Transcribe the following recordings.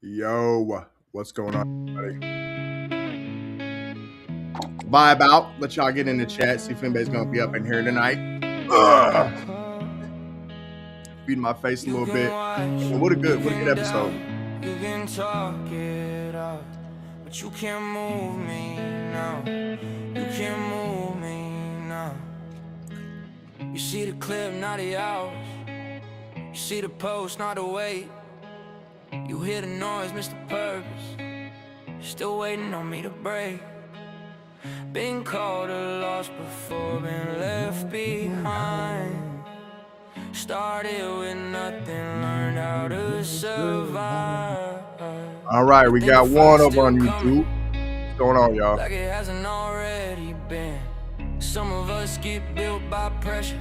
Yo, what's going on, everybody? Vibe out. Let y'all get in the chat. See if anybody's gonna be up in here tonight. Ugh. Feeding my face a little bit. And what a good episode. You can talk it out, but you can't move me now. You can't move me now. You see the clip, not the hours. You see the post, not the wait. You hear the noise, Mr. Purpose. Still waiting on me to break. Been called a loss before, been left behind. Started with nothing, learned how to survive. All right, we got one over on YouTube. What's going on, y'all? Like it hasn't already been. Some of us get built by pressure.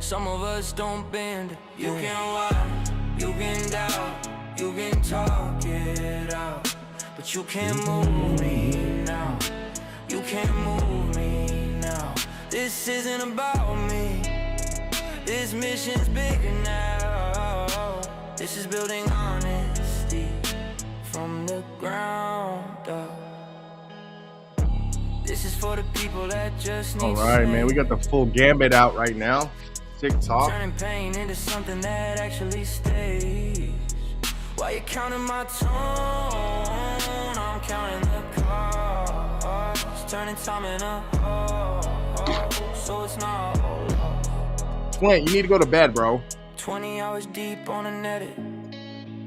Some of us don't bend. You can lie, you can doubt, you can talk it out, but you can't move me now. You can't move me now. This isn't about me. This mission's bigger now. This is building honesty from the ground up. This is for the people that just need. All right, man. We got the full gambit out right now. TikTok. Turning pain into something that actually stays. While you're counting my tone, I'm counting the cards. Turning time in a hole, so it's not Clint, you need to go to bed, bro. 20 hours deep on a netted.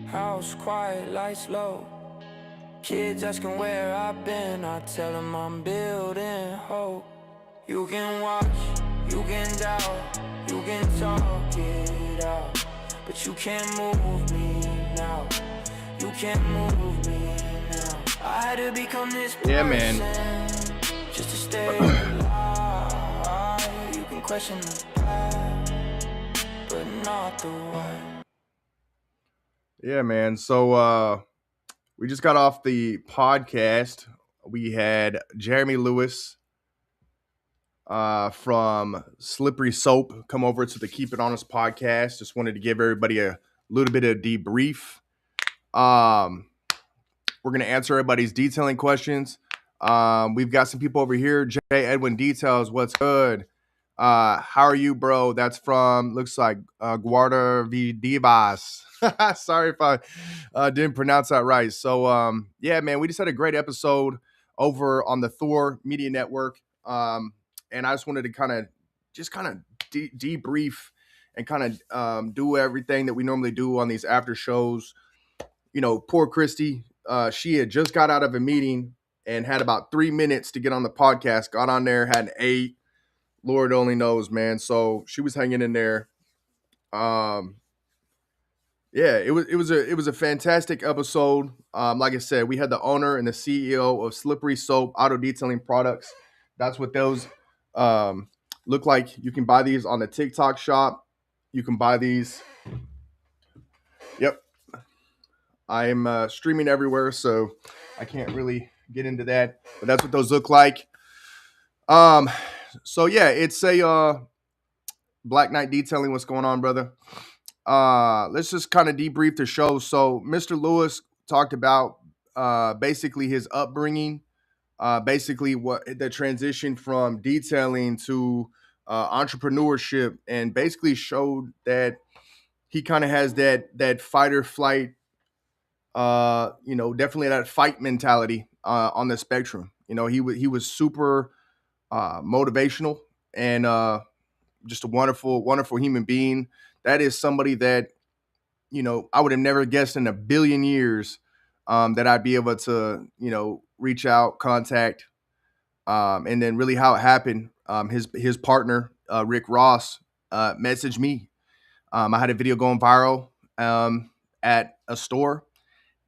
House quiet, lights low. Kids asking where I've been. I tell them I'm building hope. You can watch, you can doubt, you can talk it out, but you can't move me now. You can't move me now. I had to become this person, Yeah, man. just to stay alive. You can question the past, but not the why. Yeah, man. So we just got off the podcast. We had Jeremy Lewis from Slippery Soap come over to the Keep It Honest podcast. Just wanted to give everybody a little bit of debrief. We're going to answer everybody's detailing questions. We've got some people over here. J. Edwin Details, what's good? How are you, bro? That's from, looks like Guarda V Divas. Sorry if I didn't pronounce that right. So, yeah, man, we just had a great episode over on the THOR Media Network. And I just wanted to kind of debrief and kind of do everything that we normally do on these after shows. You know, poor Christy, she had just got out of a meeting and had about 3 minutes to get on the podcast. Got on there, had an 8. Lord only knows, man. So she was hanging in there. Yeah, it was a fantastic episode. Like I said, we had the owner and the CEO of Slippery Soap Auto Detailing Products. That's what those look like. You can buy these on the TikTok shop. You can buy these. Yep, I am streaming everywhere, so I can't really get into that. But that's what those look like. So yeah, it's a Black Knight Detailing. What's going on, brother? Let's just kind of debrief the show. So Mr. Lewis talked about basically his upbringing, basically what the transition from detailing to entrepreneurship, and basically showed that he kind of has that fight or flight, definitely that fight mentality on the spectrum. You know, he was super motivational and just a wonderful human being. That is somebody that, you know, I would have never guessed in a billion years that I'd be able to, you know, reach out, contact, and then really how it happened. His partner, Rick Ross, messaged me. I had a video going viral at a store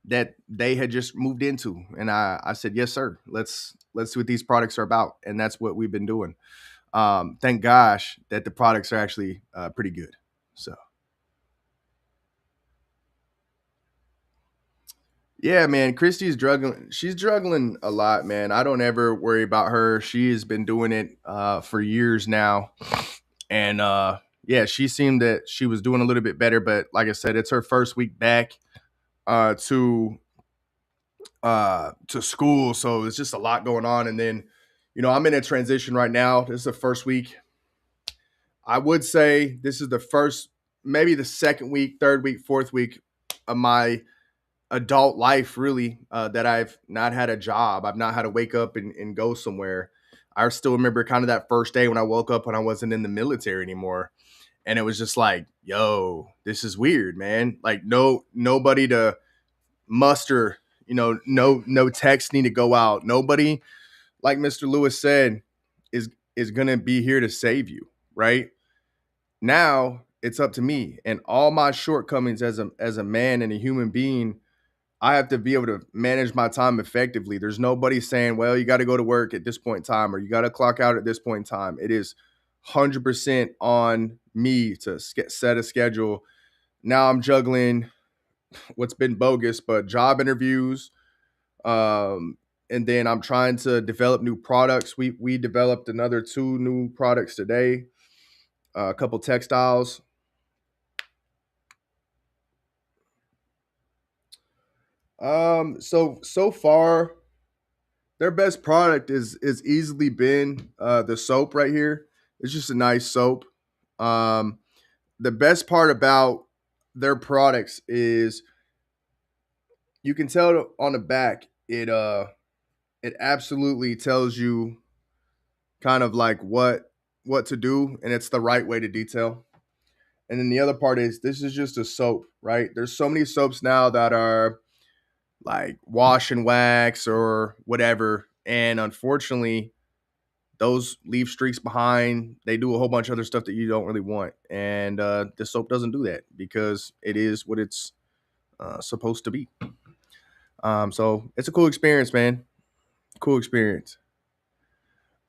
that they had just moved into, and I said, yes, sir. Let's see what these products are about, and that's what we've been doing. Thank gosh that the products are actually pretty good. So. Yeah, man, Christy's struggling. She's struggling a lot, man. I don't ever worry about her. She has been doing it for years now, and yeah, she seemed that she was doing a little bit better. But like I said, it's her first week back to to school, so it's just a lot going on. And then, I'm in a transition right now. This is the first week. I would say this is the first, maybe the second week, third week, fourth week of my adult life, really, that I've not had a job. I've not had to wake up and go somewhere. I still remember kind of that first day when I woke up when I wasn't in the military anymore. And it was just like, yo, this is weird, man. Like nobody to muster, no text need to go out. Nobody, like Mr. Lewis said, is gonna be here to save you, right? Now it's up to me and all my shortcomings as a man and a human being. I have to be able to manage my time effectively. There's nobody saying, well, you got to go to work at this point in time or you got to clock out at this point in time. It is 100% on me to set a schedule. Now I'm juggling what's been bogus, but job interviews. And then I'm trying to develop new products. We developed another two new products today, a couple textiles. So far, their best product is easily been the soap right here. It's just a nice soap. Um, the best part about their products is you can tell on the back it absolutely tells you kind of like what to do, and it's the right way to detail. And then the other part is this is just a soap, right? There's so many soaps now that are like wash and wax or whatever, and unfortunately those leave streaks behind. They do a whole bunch of other stuff that you don't really want, and this soap doesn't do that because it is what it's supposed to be. So it's a cool experience, man. Cool experience.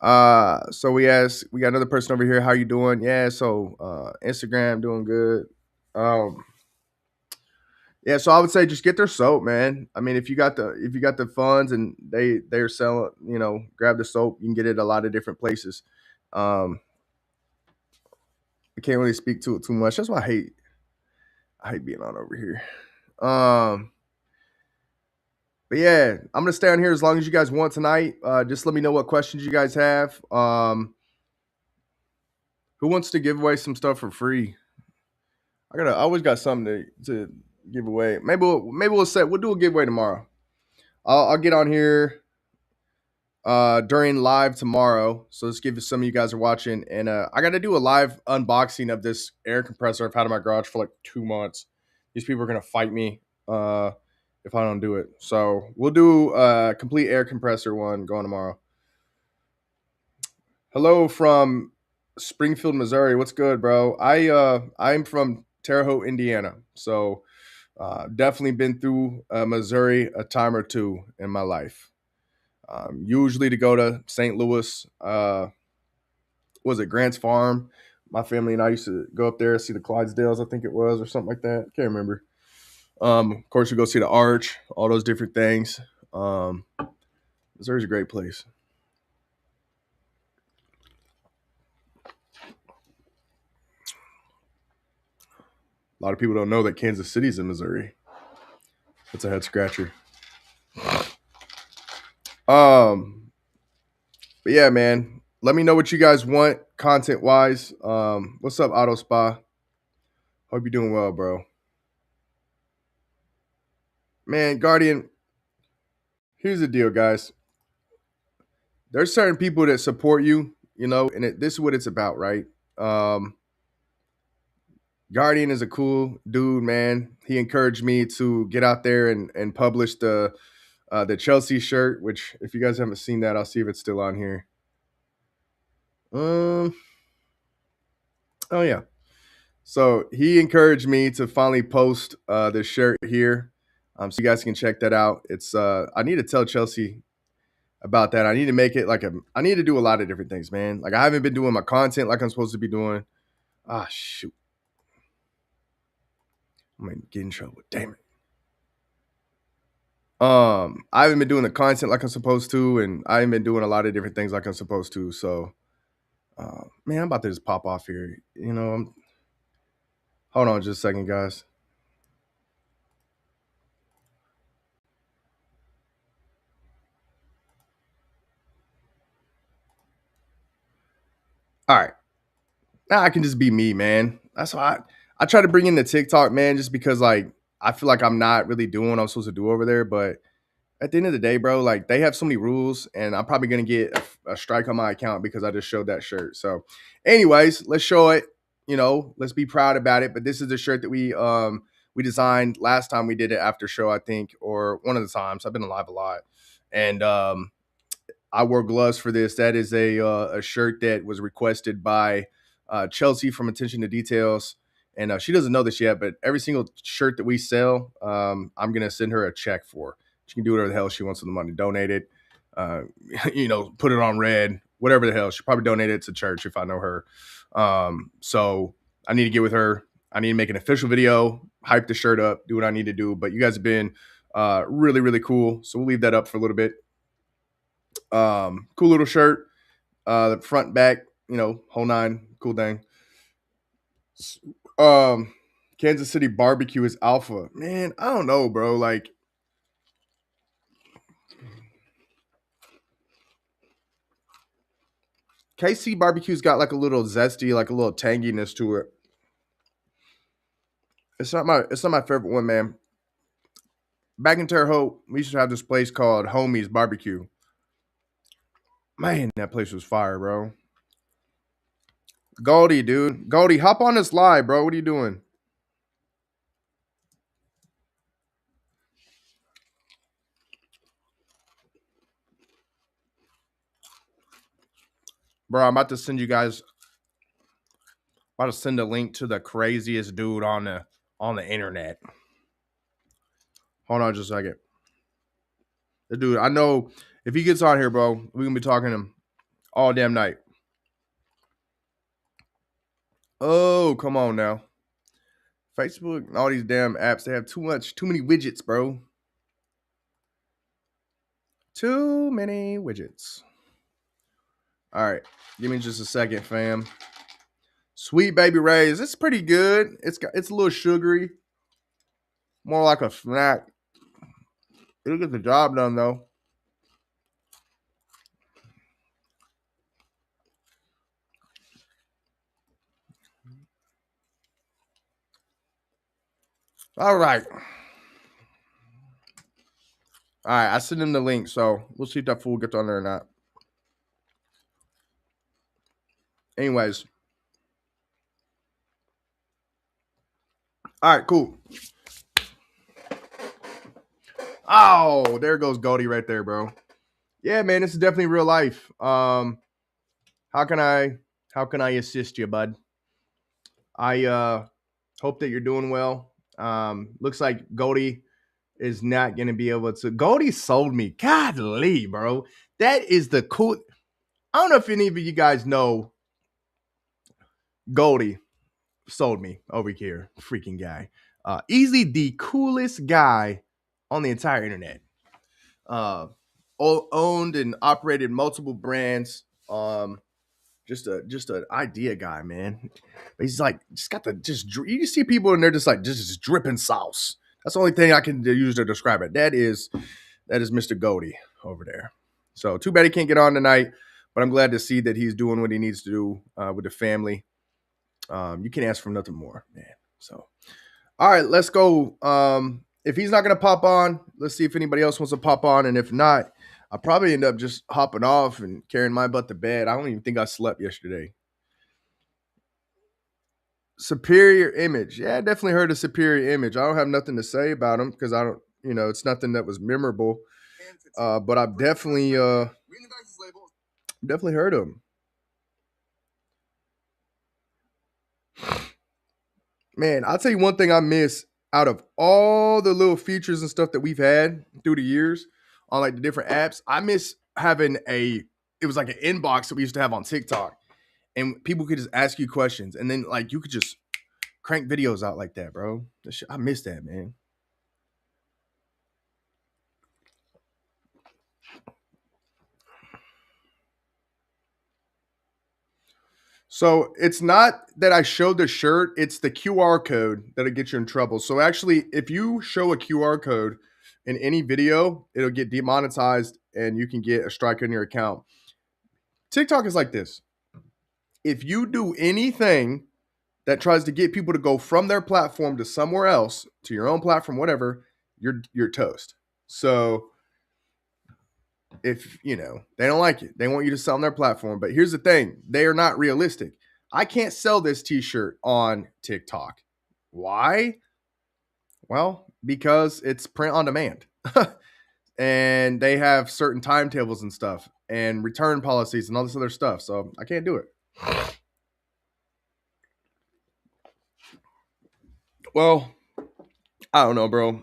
So we got another person over here. How you doing? Yeah. So Instagram doing good. Um, yeah. So I would say just get their soap, man. I mean, if you got the funds and they're selling, grab the soap. You can get it a lot of different places. Um, I can't really speak to it too much. That's why I hate being on over here. Um, but yeah, I'm gonna stay on here as long as you guys want tonight. Just let me know what questions you guys have. Who wants to give away some stuff for free? I always got something to give away. We'll do a giveaway tomorrow. I'll get on here during live tomorrow. So let's give some of you guys are watching, and I got to do a live unboxing of this air compressor I've had in my garage for like 2 months. These people are gonna fight me if I don't do it. So we'll do a complete air compressor one going tomorrow. Hello from Springfield, Missouri. What's good, bro? I'm from Terre Haute, Indiana. So definitely been through Missouri a time or two in my life. Usually to go to St. Louis, was it Grant's Farm? My family and I used to go up there see the Clydesdales, I think it was, or something like that. Can't remember. Of course, we go see the Arch, all those different things. Missouri's a great place. A lot of people don't know that Kansas City's in Missouri. It's a head scratcher. Um, but yeah, man. Let me know what you guys want content wise. What's up, Auto Spa? Hope you're doing well, bro. Man, Guardian, here's the deal, guys. There's certain people that support you, and this is what it's about, right? Um, Guardian is a cool dude, man. He encouraged me to get out there and publish the Chelsea shirt, which if you guys haven't seen that, I'll see if it's still on here. Um, oh yeah. So he encouraged me to finally post this shirt here. So you guys can check that out. It's I need to tell Chelsea about that. I need to make it I need to do a lot of different things, man. Like I haven't been doing my content like I'm supposed to be doing. Ah shoot. I'm gonna get in trouble. Damn it. I haven't been doing the content like I'm supposed to, and I haven't been doing a lot of different things like I'm supposed to. So man, I'm about to just pop off here. Hold on just a second, guys. All right. Now I can just be me, man. That's why I try to bring in the TikTok, man, just because like I feel like I'm not really doing what I'm supposed to do over there. But at the end of the day, bro, like they have so many rules, and I'm probably gonna get a strike on my account because I just showed that shirt. So, anyways, let's show it. You know, let's be proud about it. But this is the shirt that we designed last time we did it after show, I think, or one of the times. I've been alive a lot, and I wore gloves for this. That is a shirt that was requested by Chelsea from Attention to Details, and she doesn't know this yet. But every single shirt that we sell, I'm gonna send her a check for. She can do whatever the hell she wants with the money. Donate it, uh, put it on red, whatever the hell. She'll probably donate it to church if I know her. So I need to get with her. I need to make an official video, hype the shirt up, do what I need to do. But you guys have been really, really cool. So we'll leave that up for a little bit. Cool little shirt. The front, back, whole nine, cool thing. Um, Kansas City barbecue is alpha. Man, I don't know, bro. Like, KC barbecue's got like a little zesty, like a little tanginess to it. It's not my favorite one, man. Back in Terre Haute, we used to have this place called Homie's Barbecue. Man, that place was fire, bro. Goldie, dude. Goldie, hop on this live, bro. What are you doing? Bro, I'm about to send you guys about to send a link to the craziest dude on the internet. Hold on just a second. The dude, I know if he gets on here, bro, we're gonna be talking to him all damn night. Oh, come on now. Facebook and all these damn apps, they have too many widgets, bro. Too many widgets. All right, give me just a second, fam. Sweet Baby Ray's, it's pretty good. It's a little sugary, more like a snack. It'll get the job done though. All right. All right, I sent him the link, so we'll see if that fool gets on there or not. Anyways. All right, cool. Oh, there goes Goldie right there, bro. Yeah, man, this is definitely real life. How can I assist you, bud? I hope that you're doing well. Looks like Goldie is not gonna be able to. Goldie sold me. Godly, bro. That is the cool. I don't know if any of you guys know Goldie sold me over here. Freaking guy. Easily the coolest guy on the entire internet. Uh, owned and operated multiple brands. Just an idea guy, man. He's like just got the you see people and they're just like just dripping sauce. That's the only thing I can use to describe it. That is Mr. Goldie over there. So too bad he can't get on tonight, but I'm glad to see that he's doing what he needs to do with the family. You can ask for nothing more, man. So all right, let's go. If he's not gonna pop on, let's see if anybody else wants to pop on, and if not, I'll probably end up just hopping off and carrying my butt to bed. I don't even think I slept yesterday. Superior Image. Yeah, I definitely heard of Superior Image. I don't have nothing to say about them because I don't, it's nothing that was memorable. But I've definitely heard of them. Man, I'll tell you one thing I miss out of all the little features and stuff that we've had through the years on like the different apps. I miss having it was like an inbox that we used to have on TikTok, and people could just ask you questions, and then like you could just crank videos out like that, bro. I miss that, man. So it's not that I showed the shirt, it's the QR code that'll get you in trouble. So actually, if you show a QR code in any video, it'll get demonetized and you can get a strike on your account. TikTok is like this. If you do anything that tries to get people to go from their platform to somewhere else, to your own platform, whatever, you're toast. So if they don't like it, they want you to sell on their platform. But here's the thing: they are not realistic. I can't sell this T-shirt on TikTok. Why? Well, because it's print on demand, and they have certain timetables and stuff, and return policies and all this other stuff. So I can't do it. Well, I don't know, bro.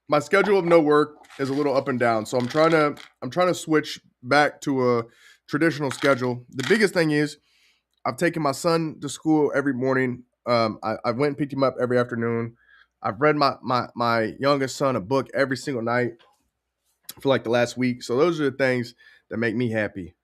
My schedule of no work is a little up and down, so I'm trying to switch back to a traditional schedule. The biggest thing is I've taken my son to school every morning. I went and picked him up every afternoon. I've read my youngest son a book every single night for like the last week. So those are the things that make me happy.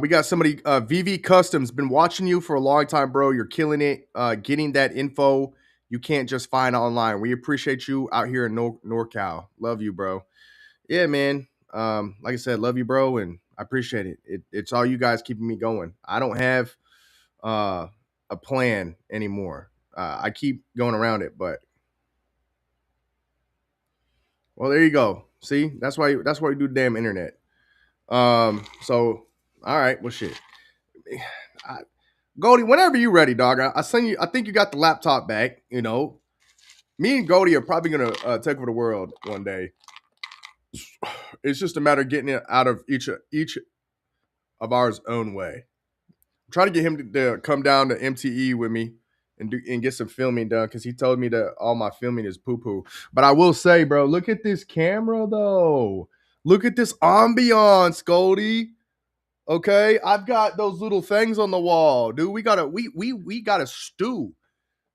We got somebody, VV Customs, been watching you for a long time, bro. You're killing it. Getting that info you can't just find online. We appreciate you out here in NorCal. Love you, bro. Yeah, man. Like I said, love you, bro, and I appreciate it. It's all you guys keeping me going. I don't have uh, a plan anymore. I keep going around it, but well, there you go. See, that's why we do the damn internet. So all right, well, shit. I, Goldie, whenever you ready, dog. I send you. I think you got the laptop back. Me and Goldie are probably gonna take over the world one day. It's just a matter of getting it out of each of ours own way. I'm trying to get him to come down to MTE with me and get some filming done because he told me that all my filming is poo poo. But I will say, bro, look at this camera though. Look at this ambiance, Goldie. Okay, I've got those little things on the wall, dude. We got a stew.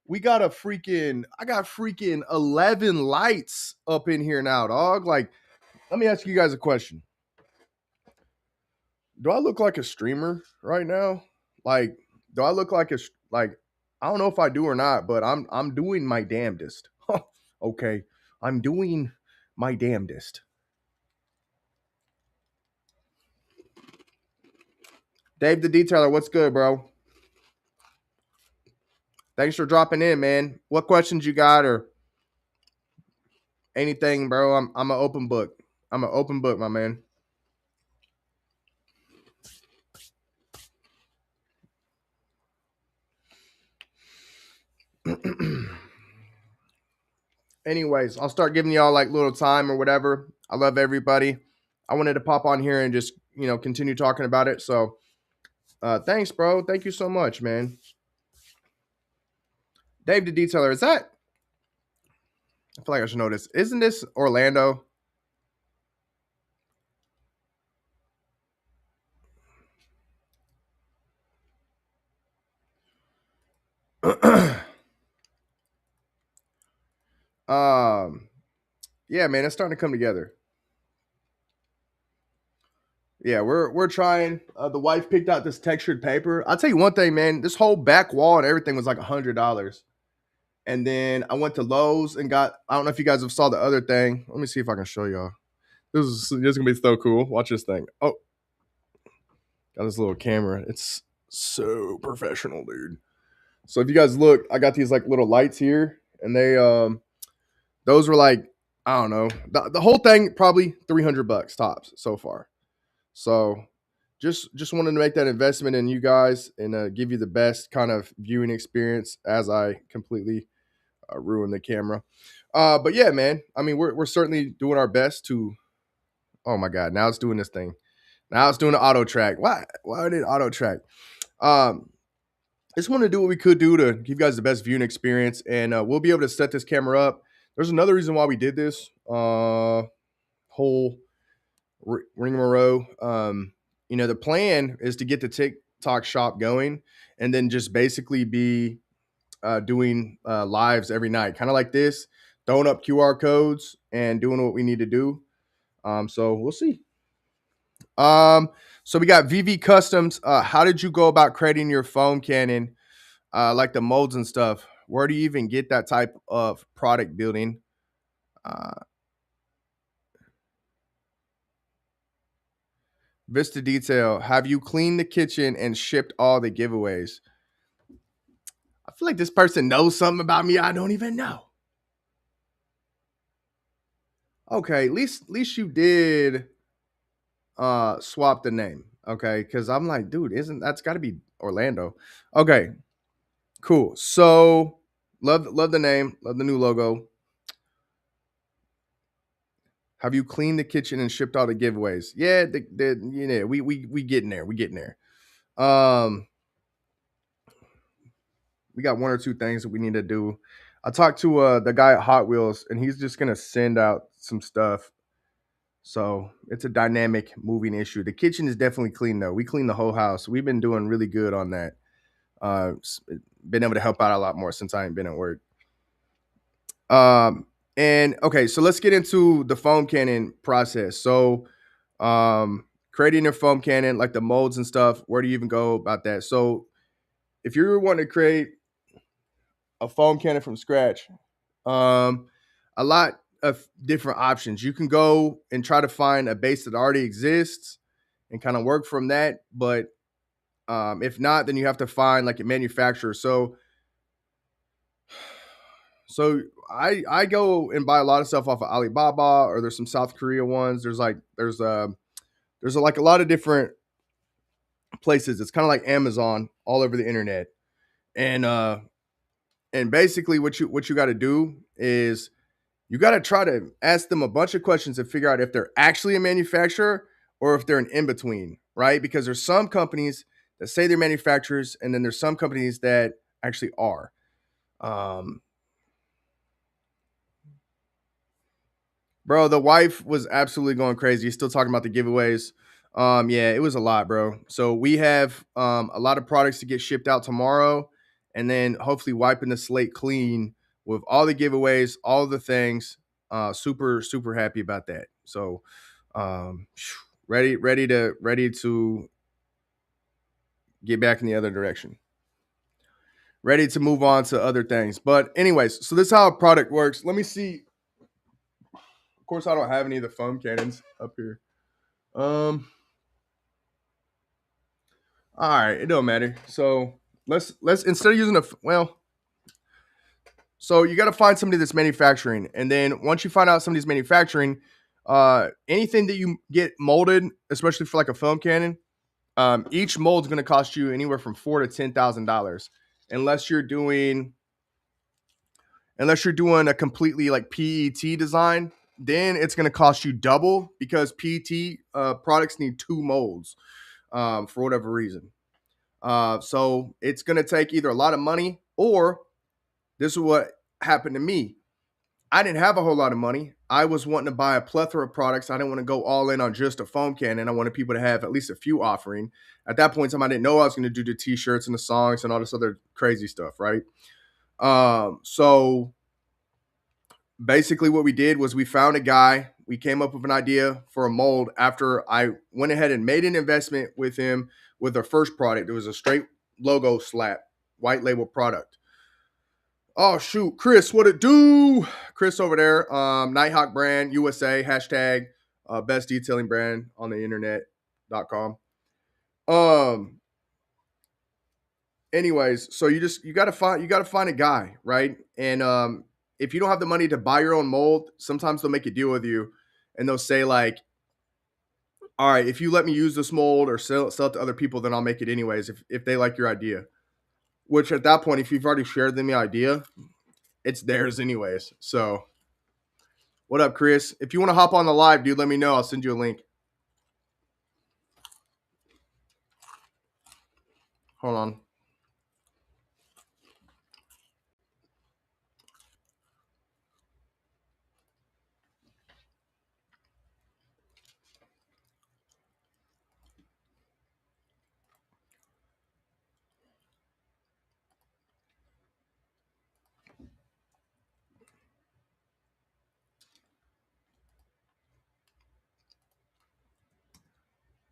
We got a freaking I got freaking 11 lights up in here now, dog. Like, let me ask you guys a question. Do I look like a streamer right now? Like, do I look like like I don't know if I do or not, but I'm doing my damnedest. Okay, I'm doing my damnedest. Dave the Detailer, what's good, bro? Thanks for dropping in, man. What questions you got or anything, bro? I'm an open book. I'm an open book, my man. Anyways, I'll start giving y'all like little time or whatever. I love everybody. I wanted to pop on here and just continue talking about it. So thanks, bro. Thank you so much, man. Dave the Detailer, is that? I feel like I should know this. Isn't this Orlando? um, yeah, man, it's starting to come together. Yeah, we're trying. The wife picked out this textured paper. I'll tell you one thing, man. This whole back wall and everything was like $100. And then I went to Lowe's and got. I don't know if you guys have saw the other thing. Let me see if I can show y'all. This is gonna be so cool. Watch this thing. Oh, got this little camera. It's so professional, dude. So if you guys look, I got these like little lights here, and those were like I don't know the whole thing probably $300 tops so far. So just wanted to make that investment in you guys and give you the best kind of viewing experience as I completely ruin the camera. But yeah, man. I mean, we're certainly doing our best to. Oh my God! Now it's doing this thing. Now it's doing the auto track. Why? Why did auto track? Um, just want to do what we could do to give you guys the best viewing experience, and we'll be able to set this camera up. There's another reason why we did this whole ring the plan is to get the TikTok shop going, and then just basically be doing lives every night, kind of like this, throwing up QR codes and doing what we need to do. So we'll see. Um, so we got VV Customs. How did you go about creating your foam cannon, like the molds and stuff? Where do you even get that type of product building? Uh, Vista Detail, have you cleaned the kitchen and shipped all the giveaways? I feel like this person knows something about me I don't even know. Okay, at least you did swap the name. Okay, because I'm like, dude, isn't that's got to be Orlando? Okay, cool. So love the name, love the new logo. Have you cleaned the kitchen and shipped all the giveaways? Yeah, we getting there. We getting there. Um, we got one or two things that we need to do. I talked to the guy at Hot Wheels, and he's just gonna send out some stuff. So it's a dynamic moving issue. The kitchen is definitely clean though. We cleaned the whole house. We've been doing really good on that. Been able to help out a lot more since I ain't been at work. Um, and okay, so let's get into the foam cannon process. So, creating your foam cannon, like the molds and stuff, where do you even go about that? So, if you're wanting to create a foam cannon from scratch, um, a lot of different options. You can go and try to find a base that already exists and kind of work from that. But if not, then you have to find like a manufacturer. So I go and buy a lot of stuff off of Alibaba, or there's some South Korea ones. There's like a lot of different places. It's kind of like Amazon all over the internet. And basically what you got to do is you got to try to ask them a bunch of questions and figure out if they're actually a manufacturer or if they're an in between, right? Because there's some companies that say they're manufacturers, and then there's some companies that actually are. Um, Bro, the wife was absolutely going crazy. Still talking about the giveaways. Yeah, it was a lot, bro. So we have a lot of products to get shipped out tomorrow, and then hopefully wiping the slate clean with all the giveaways, all the things. Super happy about that. So ready to get back in the other direction. Ready to move on to other things. But anyways, so this is how a product works. Let me see. Of course, I don't have any of the foam cannons up here. Um, all right, it don't matter. So let's instead of using so you got to find somebody that's manufacturing, and then once you find out somebody's manufacturing, anything that you get molded, especially for like a foam cannon, each mold's going to cost you anywhere from $4,000 to $10,000, unless you're doing unless you're doing a completely like PET design. Then it's going to cost you double because PET products need two molds for whatever reason. So it's going to take either a lot of money, or this is what happened to me. I didn't have a whole lot of money. I was wanting to buy a plethora of products. I didn't want to go all in on just a foam cannon. I wanted people to have at least a few offering. At that point in time, I didn't know I was going to do the t-shirts and the songs and all this other crazy stuff, right? So basically what we did was we found a guy. We came up with an idea for a mold after I went ahead and made an investment with him with our first product. It was a straight logo slap, white label product. Oh shoot, Chris, what it do? Chris over there, Nighthawk brand USA hashtag best detailing brand on the internet.com. Um. Anyways, so you gotta find a guy, right? And if you don't have the money to buy your own mold, sometimes they'll make a deal with you, and they'll say like, "All right, if you let me use this mold or sell it to other people, then I'll make it anyways. If they like your idea." Which at that point, if you've already shared them the idea, it's theirs anyways. So, what up, Chris? If you want to hop on the live, dude, let me know. I'll send you a link. Hold on.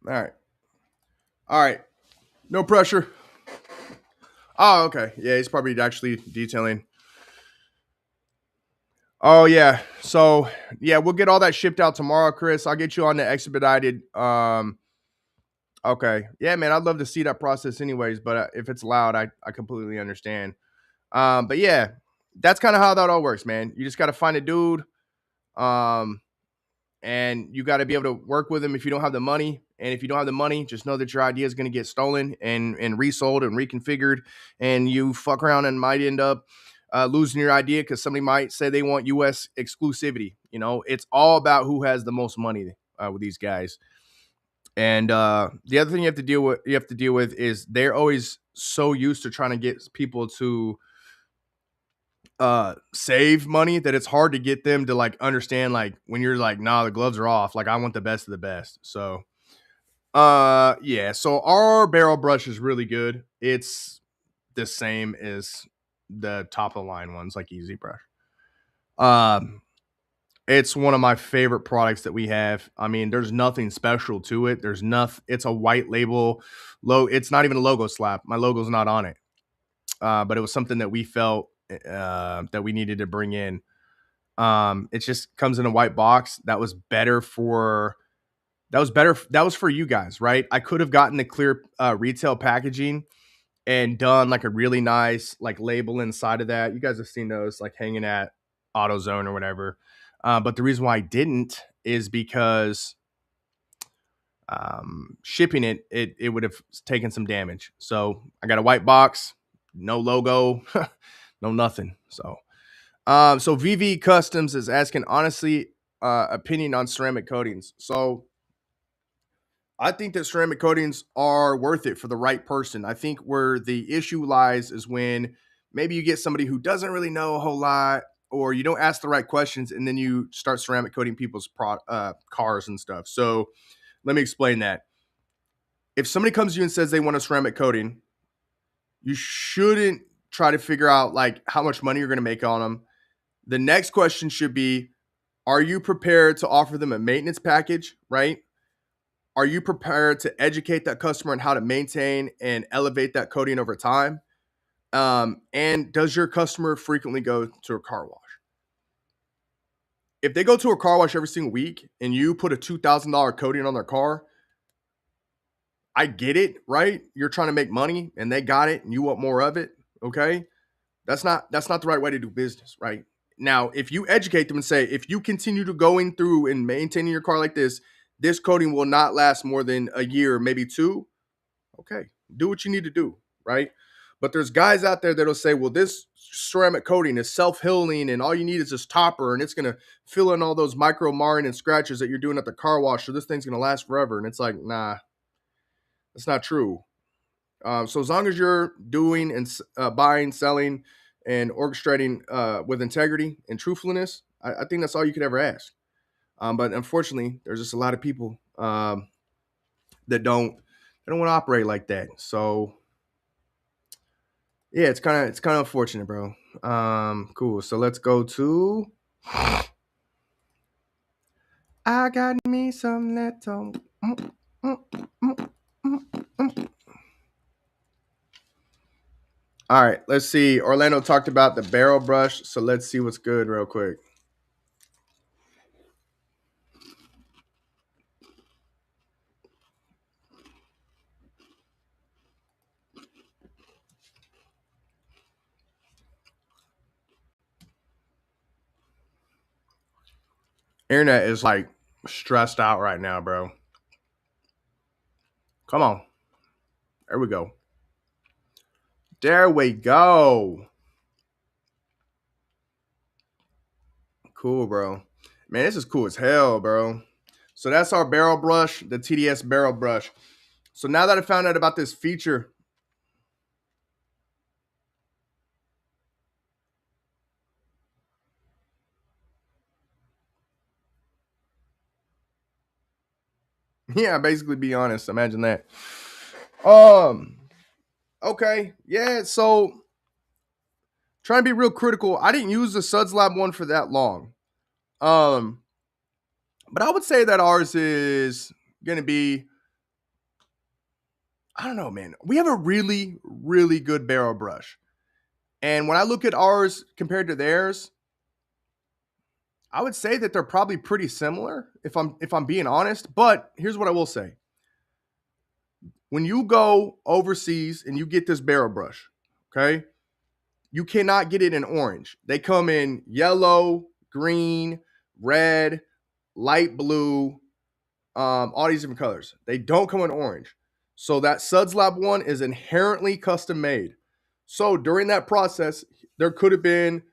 All right. All right. No pressure. Oh, okay. Yeah, he's probably actually detailing. Oh yeah. So yeah, we'll get all that shipped out tomorrow, Chris. I'll get you on the expedited. Okay. Yeah, man, I'd love to see that process anyways, but if it's loud, I completely understand. But yeah, that's kind of how that all works, man. You just got to find a dude. Um, and you got to be able to work with them if you don't have the money. And if you don't have the money, just know that your idea is going to get stolen and resold and reconfigured, and you fuck around and might end up losing your idea because somebody might say they want U.S. exclusivity. You know, it's all about who has the most money with these guys. And the other thing you have to deal with is they're always so used to trying to get people to save money that it's hard to get them to like understand like when you're like, nah, the gloves are off, like I want the best of the best. So yeah, so our barrel brush is really good. It's the same as the top of the line ones like Easy Brush. um it's one of my favorite products that we have. I mean, there's nothing special to it. There's nothing. It's a white label low. It's not even a logo slap. My logo's not on it. But it was something that we felt that we needed to bring in. It just comes in a white box. That was for you guys, right? I could have gotten the clear retail packaging and done like a really nice like label inside of that. You guys have seen those like hanging at AutoZone or whatever. But the reason why I didn't is because shipping it would have taken some damage. So I got a white box, no logo, no nothing. So VV Customs is asking honestly opinion on ceramic coatings. So I think that ceramic coatings are worth it for the right person. I think where the issue lies is when maybe you get somebody who doesn't really know a whole lot, or you don't ask the right questions, and then you start ceramic coating people's cars and stuff. So let me explain that. If somebody comes to you and says they want a ceramic coating, you shouldn't try to figure out like how much money you're going to make on them. The next question should be, are you prepared to offer them a maintenance package, right? Are you prepared to educate that customer on how to maintain and elevate that coating over time? And does your customer frequently go to a car wash? If they go to a car wash every single week and you put a $2,000 coating on their car, I get it, right? You're trying to make money and they got it and you want more of it. Okay. That's not the right way to do business, right? Now, if you educate them and say, if you continue to going through and maintaining your car like this coating will not last more than a year, maybe two. Okay, do what you need to do, right? But there's guys out there that'll say, well, this ceramic coating is self-healing and all you need is this topper and it's going to fill in all those micro marring and scratches that you're doing at the car wash. So this thing's going to last forever. And it's like, nah, that's not true. So as long as you're doing and buying, selling, and orchestrating with integrity and truthfulness, I think that's all you could ever ask. But unfortunately, there's just a lot of people that don't want to operate like that. So yeah, it's kind of unfortunate, bro. Cool. So let's go to. I got me some little. Mm, mm, mm, mm. All right, let's see. Orlando talked about the barrel brush, so let's see what's good real quick. Internet is like stressed out right now, bro. Come on. There we go. There we go. Cool, bro. Man, this is cool as hell, bro. So that's our barrel brush, the TDS barrel brush. So now that I found out about this feature, yeah, basically be honest. Imagine that. Um, okay. Yeah, so trying to be real critical. I didn't use the Suds Lab one for that long. Um, but I would say that ours is gonna be, I don't know, man. We have a really, really good barrel brush. And when I look at ours compared to theirs, I would say that they're probably pretty similar if I'm being honest, but here's what I will say. When you go overseas and you get this barrel brush, okay, you cannot get it in orange. They come in yellow, green, red, light blue, all these different colors. They don't come in orange. So that Suds Lab one is inherently custom made. So during that process, there could have been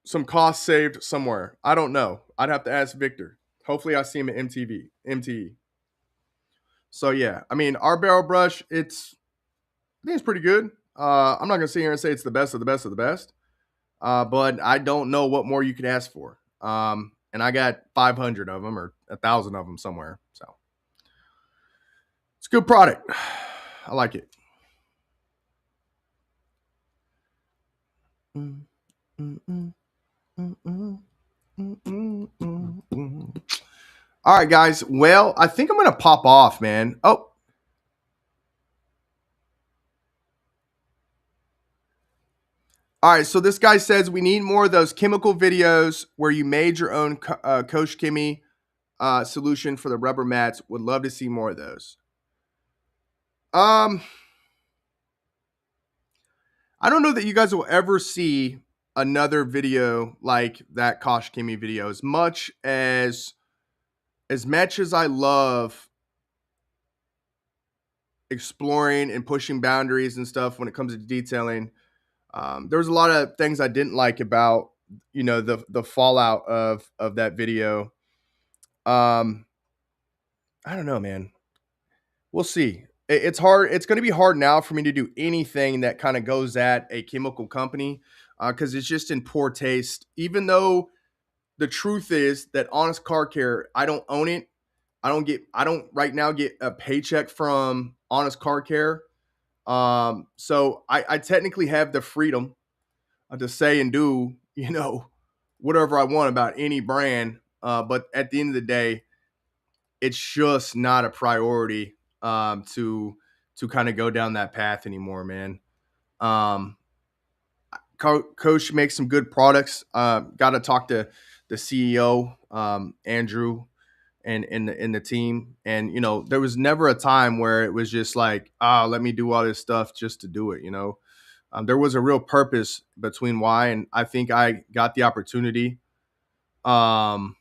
some cost saved somewhere. I don't know. I'd have to ask Victor. Hopefully, I see him at MTE. So yeah, I mean, our barrel brush, I think it's pretty good. I'm not gonna sit here and say it's the best of the best of the best, but I don't know what more you could ask for. And I got 500 of them or 1,000 of them somewhere. So it's a good product. I like it. Mm, mm, mm, mm, mm, mm, mm, mm, mm. All right, guys. Well, I think I'm gonna pop off, man. Oh, all right. So this guy says we need more of those chemical videos where you made your own Coach Kimmy solution for the rubber mats. Would love to see more of those. Um, I don't know that you guys will ever see another video like that Kosh Kimmy video. As much as I love exploring and pushing boundaries and stuff when it comes to detailing, there was a lot of things I didn't like about the fallout of that video. Um, I don't know, man. We'll see. It's hard. It's going to be hard now for me to do anything that kind of goes at a chemical company because it's just in poor taste. Even though the truth is that Honest Car Care, I don't own it. I don't right now get a paycheck from Honest Car Care. So I technically have the freedom to say and do, whatever I want about any brand. But at the end of the day, it's just not a priority to kind of go down that path anymore, man. Um, Coach makes some good products. Got to talk to the CEO, Andrew, and in the team. And there was never a time where it was just like, let me do all this stuff just to do it. There was a real purpose between why, and I think I got the opportunity. Um,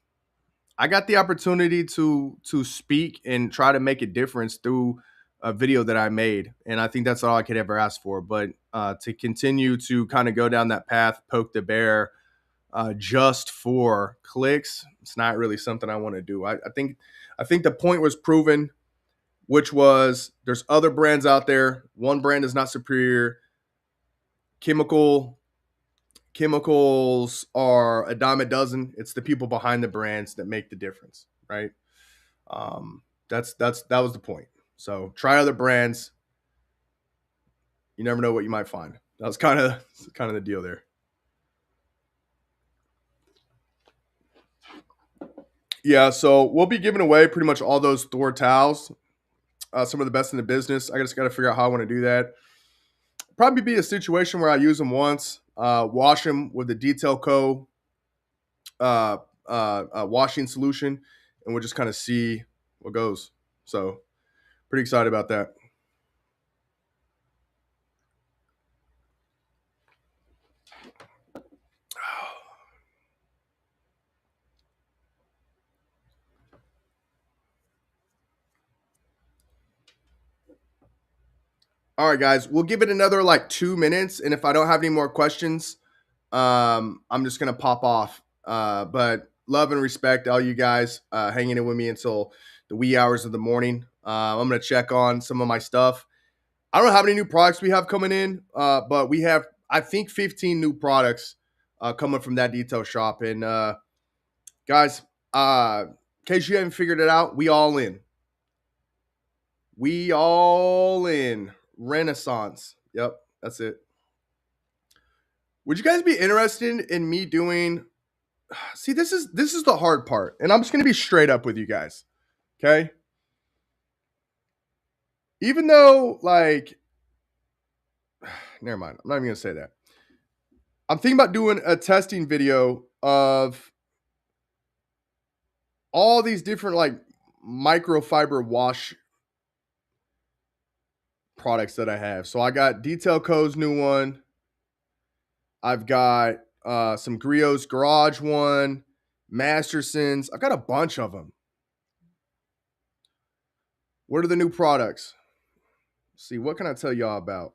I got the opportunity to speak and try to make a difference through a video that I made, and I think that's all I could ever ask for. But to continue to kind of go down that path, poke the bear, just for clicks, it's not really something I want to do. I think the point was proven, which was there's other brands out there. One brand is not superior. Chemical chemicals are a dime a dozen. It's the people behind the brands that make the difference, right? Um, that was the point. So try other brands. You never know what you might find. That was kind of the deal there. Yeah, so we'll be giving away pretty much all those Thor towels. Some of the best in the business. I just got to figure out how I want to do that. Probably be a situation where I use them once, wash them with the Detail Co. Uh, washing solution, and we'll just kind of see what goes. So pretty excited about that. All right, guys, we'll give it another like 2 minutes, and if I don't have any more questions, I'm just gonna pop off. But love and respect all you guys hanging in with me until the wee hours of the morning. I'm gonna check on some of my stuff. I don't know how many new products we have coming in, but we have I think 15 new products coming from that detail shop. And guys, in case you haven't figured it out, we all in. We all in. Renaissance. Yep, that's it. Would you guys be interested in me doing? See, this is the hard part, and I'm just gonna be straight up with you guys. Okay, even though like, never mind. I'm not even gonna say that. I'm thinking about doing a testing video of all these different like microfiber wash products that I have. So I got Detail Co's new one. I've got some Griot's Garage one, Masterson's. I've got a bunch of them. What are the new products? Let's see, what can I tell y'all about?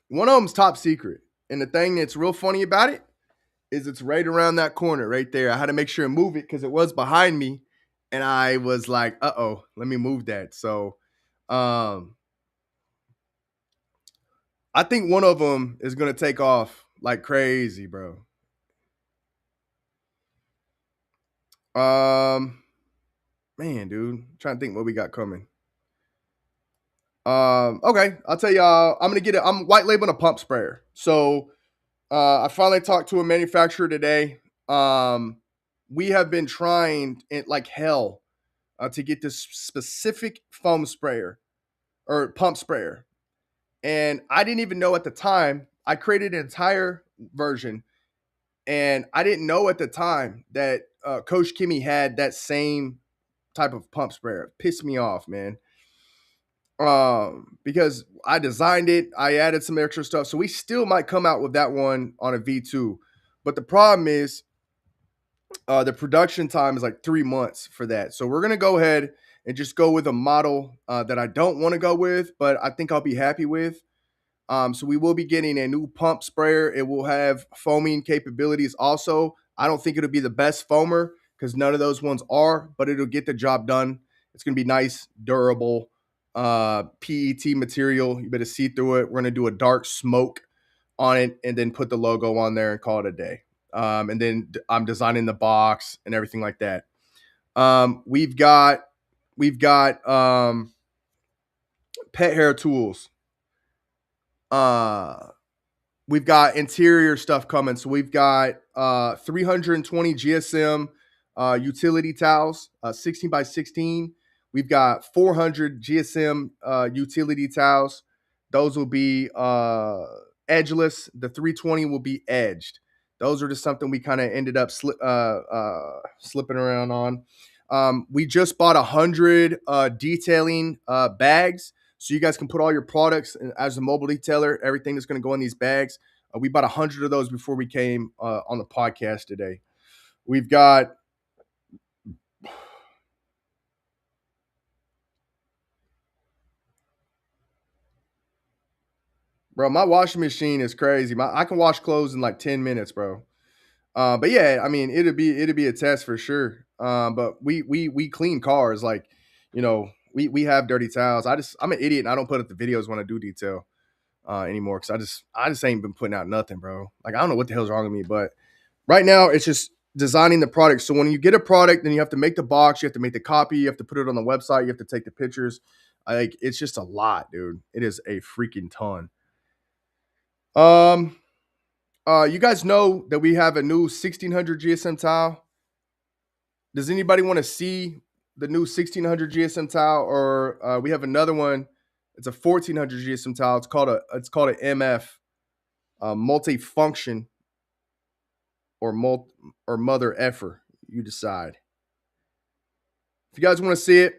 One of them's top secret. And the thing that's real funny about it is it's right around that corner right there. I had to make sure and move it because it was behind me. And I was like, uh-oh, let me move that. So I think one of them is going to take off like crazy, bro. Man, dude, I'm trying to think what we got coming. Okay, I'll tell y'all. I'm white labeling a pump sprayer. So I finally talked to a manufacturer today. We have been trying it like hell to get this specific foam sprayer or pump sprayer, and I didn't even know at the time. I created an entire version, and I didn't know at the time that Coach Kimmy had that same type of pump sprayer. It pissed me off, man. Because I designed it, I added some extra stuff, so we still might come out with that one on a V2. But the problem is, the production time is like 3 months for that. So we're gonna go ahead and just go with a model that I don't want to go with, but I think I'll be happy with. So we will be getting a new pump sprayer. It will have foaming capabilities also. I don't think it'll be the best foamer because none of those ones are, but it'll get the job done. It's going to be nice, durable, PET material. You better see through it. We're going to do a dark smoke on it and then put the logo on there and call it a day. And then I'm designing the box and everything like that. We've got pet hair tools. Uh, We've got interior stuff coming. So we've got 320 GSM utility towels, 16 by 16. We've got 400 GSM utility towels. Those will be edgeless. The 320 will be edged. Those are just something we kind of ended up slipping around on. We just bought 100 detailing bags, so you guys can put all your products as a mobile detailer. Everything that's going to go in these bags. We bought 100 of those before we came on the podcast today. We've got bro, my washing machine is crazy. I can wash clothes in like 10 minutes, bro. But yeah, I mean, it'd be a test for sure. But we clean cars, like, we have dirty towels. I'm an idiot and I don't put up the videos when I do detail anymore because I just ain't been putting out nothing, bro. Like, I don't know what the hell's wrong with me, but right now it's just designing the product. So when you get a product, then you have to make the box, you have to make the copy, you have to put it on the website, you have to take the pictures. Like, it's just a lot, dude. It is a freaking ton. Um, you guys know that we have a new 1600 GSM tile. Does anybody want to see the new 1600 GSM tile, or we have another one? It's a 1400 GSM tile. It's called an MF, multifunction or mother effer. You decide. If you guys want to see it,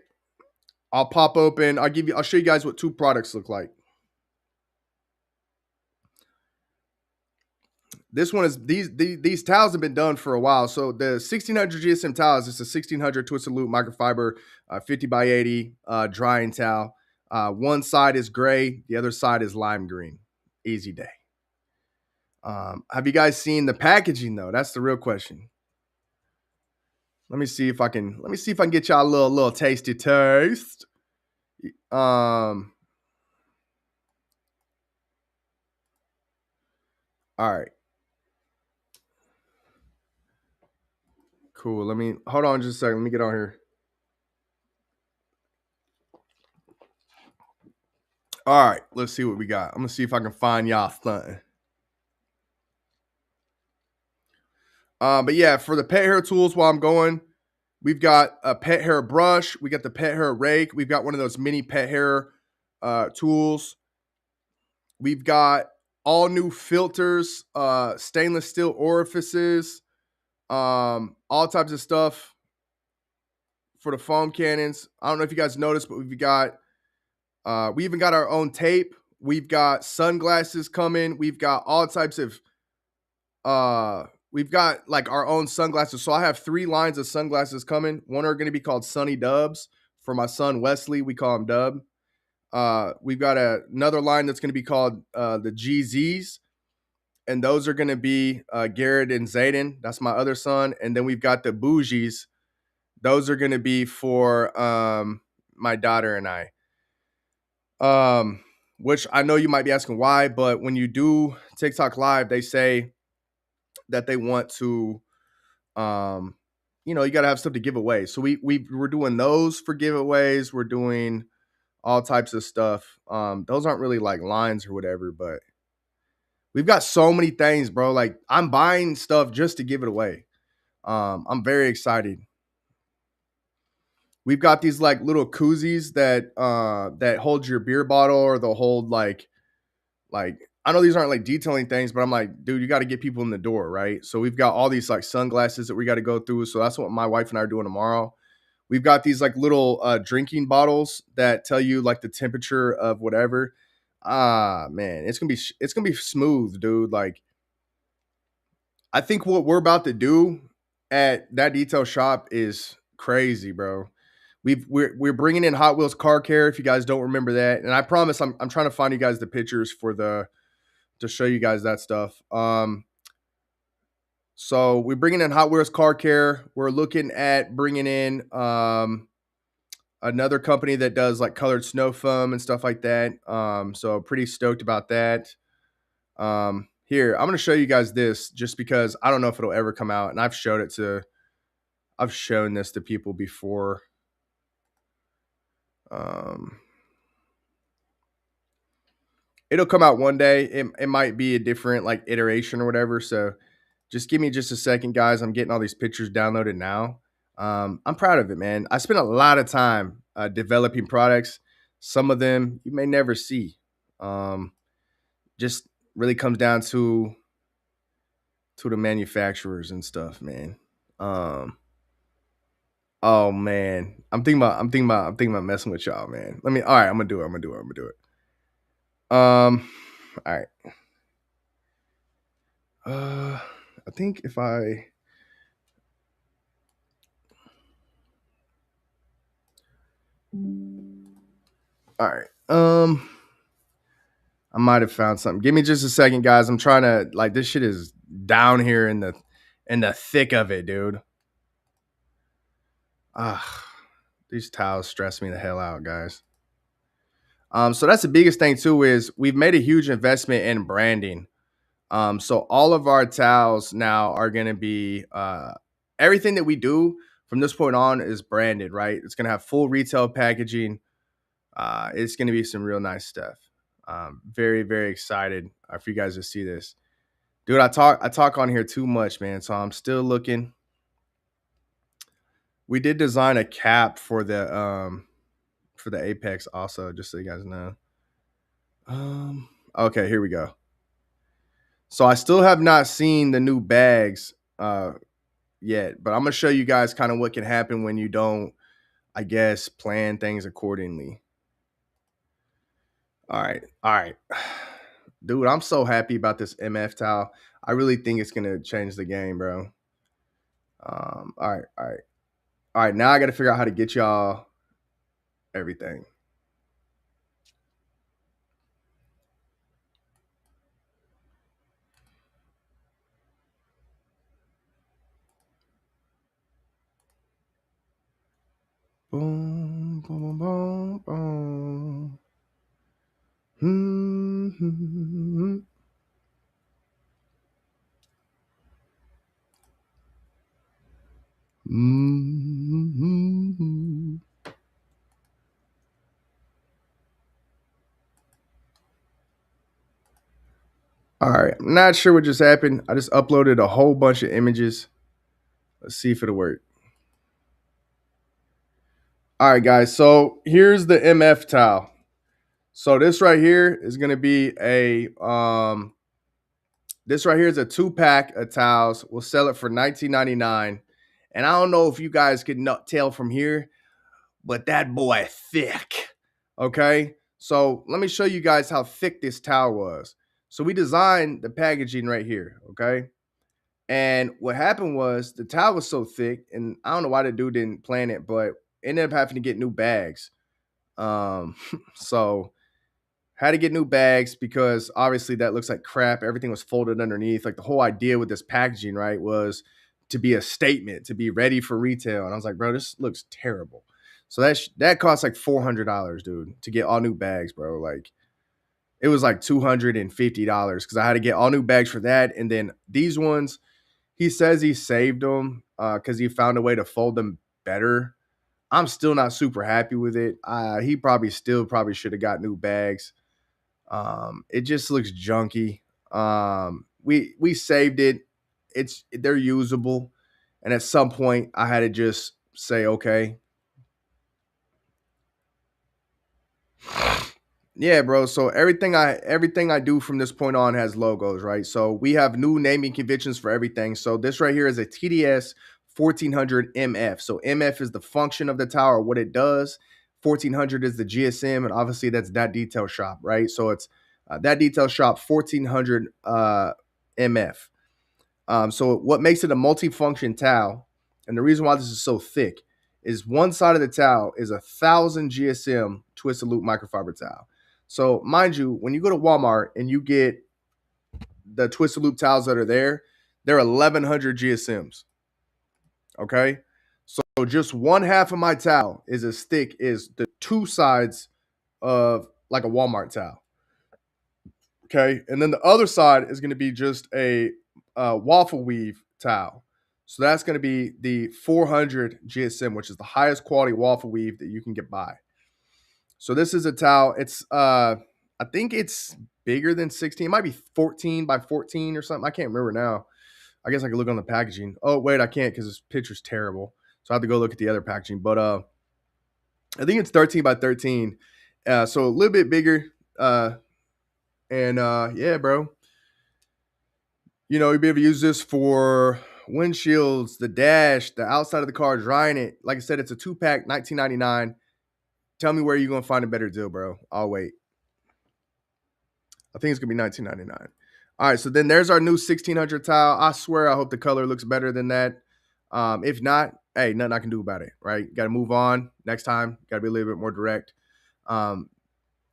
I'll pop open. I'll show you guys what two products look like. This one is these towels have been done for a while. So the 1600 GSM towels is a 1600 twisted loop microfiber 50 by 80 drying towel. One side is gray, the other side is lime green. Easy day. Have you guys seen the packaging though? That's the real question. Let me see if I can get y'all a little tasty taste. All right. Cool. Let me hold on just a second. Let me get on here. All right, let's see what we got. I'm gonna see if I can find y'all stunting. But yeah, for the pet hair tools, while I'm going, we've got a pet hair brush. We got the pet hair rake. We've got one of those mini pet hair tools. We've got all new filters, stainless steel orifices, all types of stuff for the foam cannons. I don't know if you guys noticed, but we even got our own tape. We've got sunglasses coming. We've got all types of we've got like our own sunglasses. So I have 3 lines of sunglasses coming. One are going to be called Sunny Dubs for my son Wesley. We call him Dub. We've got another line that's going to be called the GZs, and those are going to be Garrett and Zayden. That's my other son. And then we've got the Bougies. Those are going to be for my daughter and I. Which I know you might be asking why, but when you do TikTok live, they say that they want to, um, you got to have stuff to give away. So we're doing those for giveaways. We're doing all types of stuff. Those aren't really like lines or whatever, but we've got so many things, bro. Like I'm buying stuff just to give it away. I'm very excited. We've got these like little koozies that hold your beer bottle, or they'll hold like I know these aren't like detailing things, but I'm like, dude, you got to get people in the door, right? So we've got all these like sunglasses that we got to go through. So that's what my wife and I are doing tomorrow. We've got these like little drinking bottles that tell you like the temperature of whatever. Ah, man, it's gonna be smooth, dude. Like I think what we're about to do at that detail shop is crazy, bro. We're bringing in Hot Wheels car care. If you guys don't remember that, and I promise I'm trying to find you guys the pictures for the to show you guys that stuff. So we're bringing in Hot Wheels car care. We're looking at bringing in another company that does like colored snow foam and stuff like that. So pretty stoked about that. Here, I'm gonna show you guys this just because I don't know if it'll ever come out, and I've shown this to people before. Um, it'll come out one day. It might be a different like iteration or whatever. So just give me just a second, guys. I'm getting all these pictures downloaded now. I'm proud of it, man. I spent a lot of time developing products. Some of them you may never see. Um, just really comes down to the manufacturers and stuff, man. Um, oh man, I'm thinking about messing with y'all, man. All right, I'm gonna do it. All right. I think if I, all right, I might have found something. Give me just a second, guys. I'm trying to like this shit is down here in the thick of it, dude. Ah, these towels stress me the hell out, guys. So that's the biggest thing too is we've made a huge investment in branding. So all of our towels now are going to be everything that we do from this point on is branded, right? It's going to have full retail packaging. It's going to be some real nice stuff. Very very excited for you guys to see this, dude. I talk on here too much, man. So I'm still looking. We did design a cap for the Apex also, just so you guys know. Okay, here we go. So I still have not seen the new bags yet, but I'm gonna show you guys kind of what can happen when you don't, I guess, plan things accordingly. All right, dude. I'm so happy about this MF towel. I really think it's gonna change the game, bro. All right. Now I got to figure out how to get y'all everything. Boom, boom, boom, boom. Hmm. Hmm. All right. I'm not sure what just happened. I just uploaded a whole bunch of images. Let's see if it'll work. All right, guys. So here's the MF towel. So this right here is going to be this right here is a 2-pack of towels. We'll sell it for $19.99. And I don't know if you guys could tell from here, but that boy thick. Okay, so let me show you guys how thick this towel was. So we designed the packaging right here. Okay, and what happened was the towel was so thick, and I don't know why the dude didn't plan it, but ended up having to get new bags. So had to get new bags because obviously that looks like crap. Everything was folded underneath. Like the whole idea with this packaging, right, was to be a statement, to be ready for retail. And I was like, bro, this looks terrible. So that cost like $400, dude, to get all new bags, bro. Like it was like $250 because I had to get all new bags for that. And then these ones, he says he saved them because he found a way to fold them better. I'm still not super happy with it. He probably should have got new bags. It just looks junky. We saved it. They're usable, and at some point I had to just say okay. Yeah, bro. So everything I do from this point on has logos, right? So we have new naming conventions for everything. So this right here is a TDS 1400 MF. So MF is the function of the tower, what it does. 1400 is the GSM, and obviously that's that detail shop, right? So it's that detail shop 1400 MF. So what makes it a multifunction towel, and the reason why this is so thick, is one side of the towel is 1,000 GSM twisted loop microfiber towel. So mind you, when you go to Walmart and you get the twisted loop towels that are there, they're 1,100 GSMs. Okay, so just one half of my towel is as thick as the two sides of like a Walmart towel. Okay, and then the other side is going to be just a waffle weave towel. So that's going to be the 400 GSM, which is the highest quality waffle weave that you can get by. So this is a towel. It's I think it's bigger than 16. It might be 14 by 14 or something. I can't remember now. I guess I could look on the packaging. Oh wait, I can't because this picture's terrible. So I have to go look at the other packaging. But I think it's 13 by 13. So a little bit bigger. And yeah, bro. You know, you'll be able to use this for windshields, the dash, the outside of the car, drying it. Like I said, it's a 2-pack, $19.99. Tell me where you're gonna find a better deal, bro. I'll wait. I think it's gonna be $19.99. All right, so then there's our new 1600 tile. I swear, I hope the color looks better than that. If not, hey, nothing I can do about it, right? Got to move on. Next time, got to be a little bit more direct. Um,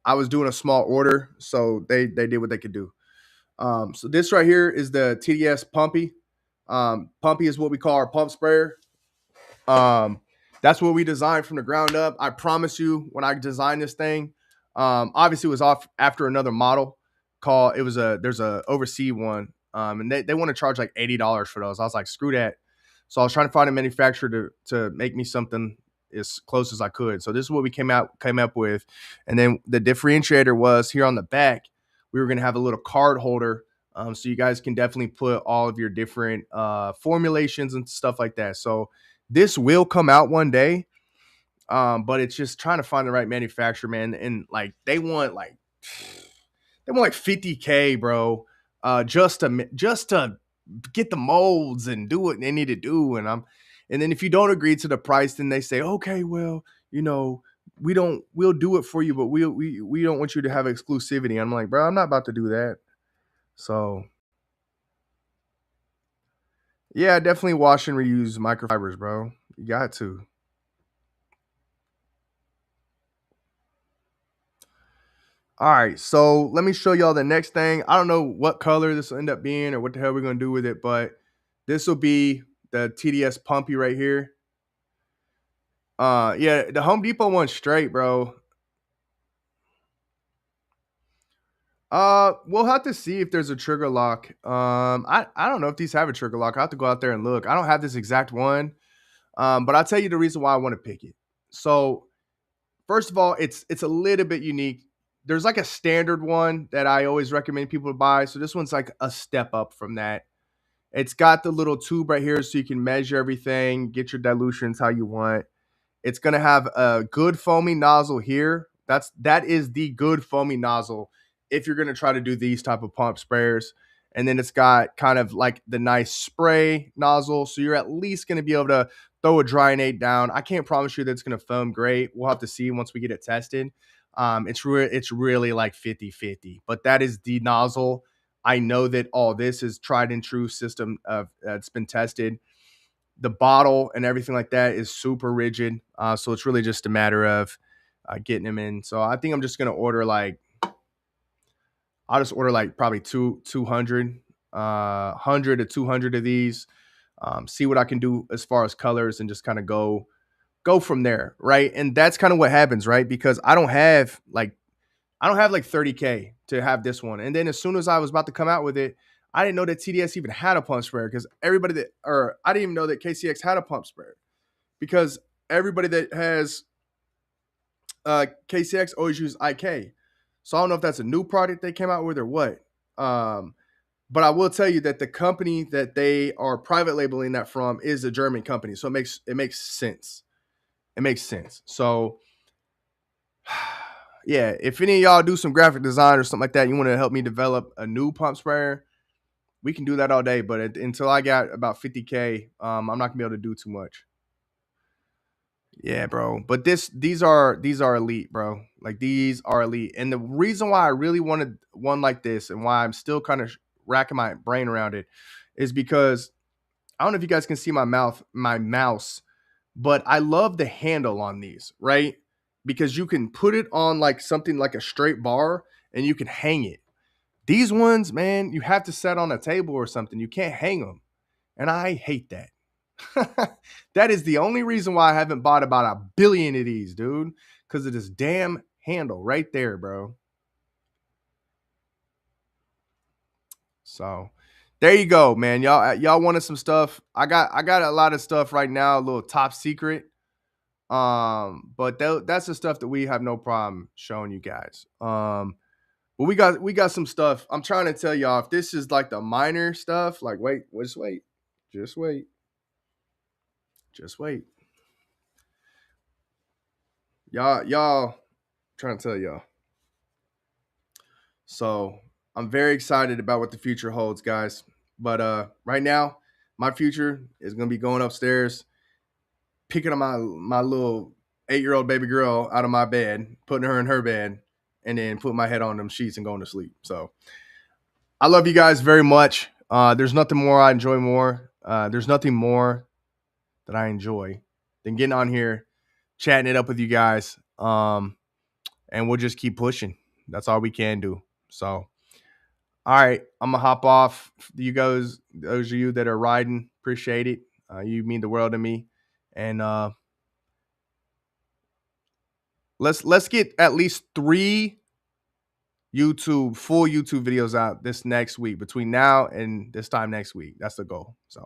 I was doing a small order, so they did what they could do. So this right here is the TDS Pumpy. Pumpy is what we call our pump sprayer. Um, that's what we designed from the ground up. I promise you, when I designed this thing, obviously it was off after another model called. There's a overseas one, and they want to charge like $80 for those. I was like, screw that. So I was trying to find a manufacturer to make me something as close as I could. So this is what we came up with, and then the differentiator was here on the back. We were going to have a little card holder, so you guys can definitely put all of your different formulations and stuff like that. So this will come out one day, but it's just trying to find the right manufacturer, man. And like they want like 50K, bro, just to get the molds and do what they need to do. And then if you don't agree to the price, then they say, okay, well, you know, we'll do it for you, but we don't want you to have exclusivity. I'm like, bro, I'm not about to do that. So yeah, definitely wash and reuse microfibers, bro. You got to. All right, so let me show y'all the next thing. I don't know what color this will end up being or what the hell we're gonna do with it, but this will be the TDS Pumpy right here. Yeah, the Home Depot one's straight, bro. We'll have to see if there's a trigger lock. I don't know if these have a trigger lock. I have to go out there and look. I don't have this exact one. But I'll tell you the reason why I want to pick it. So first of all, it's a little bit unique. There's like a standard one that I always recommend people to buy. So this one's like a step up from that. It's got the little tube right here so you can measure everything, get your dilutions how you want. It's gonna have a good foamy nozzle here. That is the good foamy nozzle if you're gonna try to do these type of pump sprayers. And then it's got kind of like the nice spray nozzle. So you're at least going to be able to throw a dryinate down. I can't promise you that it's going to foam great. We'll have to see once we get it tested. It's really like 50-50, but that is the nozzle. I know that all this is tried and true system of that's been tested. The bottle and everything like that is super rigid. So it's really just a matter of getting them in. So I think I'm just gonna order like I'll just order like probably 200, 100 to 200 of these. See what I can do as far as colors and just kind of go from there, right? And that's kind of what happens, right? Because I don't have like 30K to have this one. And then as soon as I was about to come out with it, I didn't know that TDS even had a pump sprayer because I didn't even know that KCX had a pump sprayer because everybody that has KCX always uses IK. So I don't know if that's a new product they came out with or what. Um, but I will tell you that the company that they are private labeling that from is a German company. So it makes sense. It makes sense. So yeah, if any of y'all do some graphic design or something like that, you want to help me develop a new pump sprayer, we can do that all day. But until I got about 50K, I'm not gonna be able to do too much. Yeah, bro. But these are elite, bro. Like these are elite. And the reason why I really wanted one like this and why I'm still kind of racking my brain around it is because I don't know if you guys can see my mouse, but I love the handle on these, right? Because you can put it on like something like a straight bar and you can hang it. These ones, man, you have to set on a table or something. You can't hang them. And I hate that. That is the only reason why I haven't bought about a billion of these, dude. Because of this damn handle right there, bro. So there you go, man. Y'all wanted some stuff. I got a lot of stuff right now, a little top secret. But that's the stuff that we have no problem showing you guys. But we got some stuff. I'm trying to tell y'all if this is like the minor stuff, like just wait, just wait. Y'all trying to tell y'all. So I'm very excited about what the future holds, guys. But right now, my future is gonna be going upstairs, picking up my little 8-year-old baby girl out of my bed, putting her in her bed, and then putting my head on them sheets and going to sleep. So I love you guys very much. There's nothing more I enjoy more. There's nothing more that I enjoy than getting on here, chatting it up with you guys. And we'll just keep pushing. That's all we can do. So, all right, I'm gonna hop off. You guys, those of you that are riding, appreciate it. You mean the world to me. And let's get at least 3 full YouTube videos out this next week between now and this time next week. That's the goal. So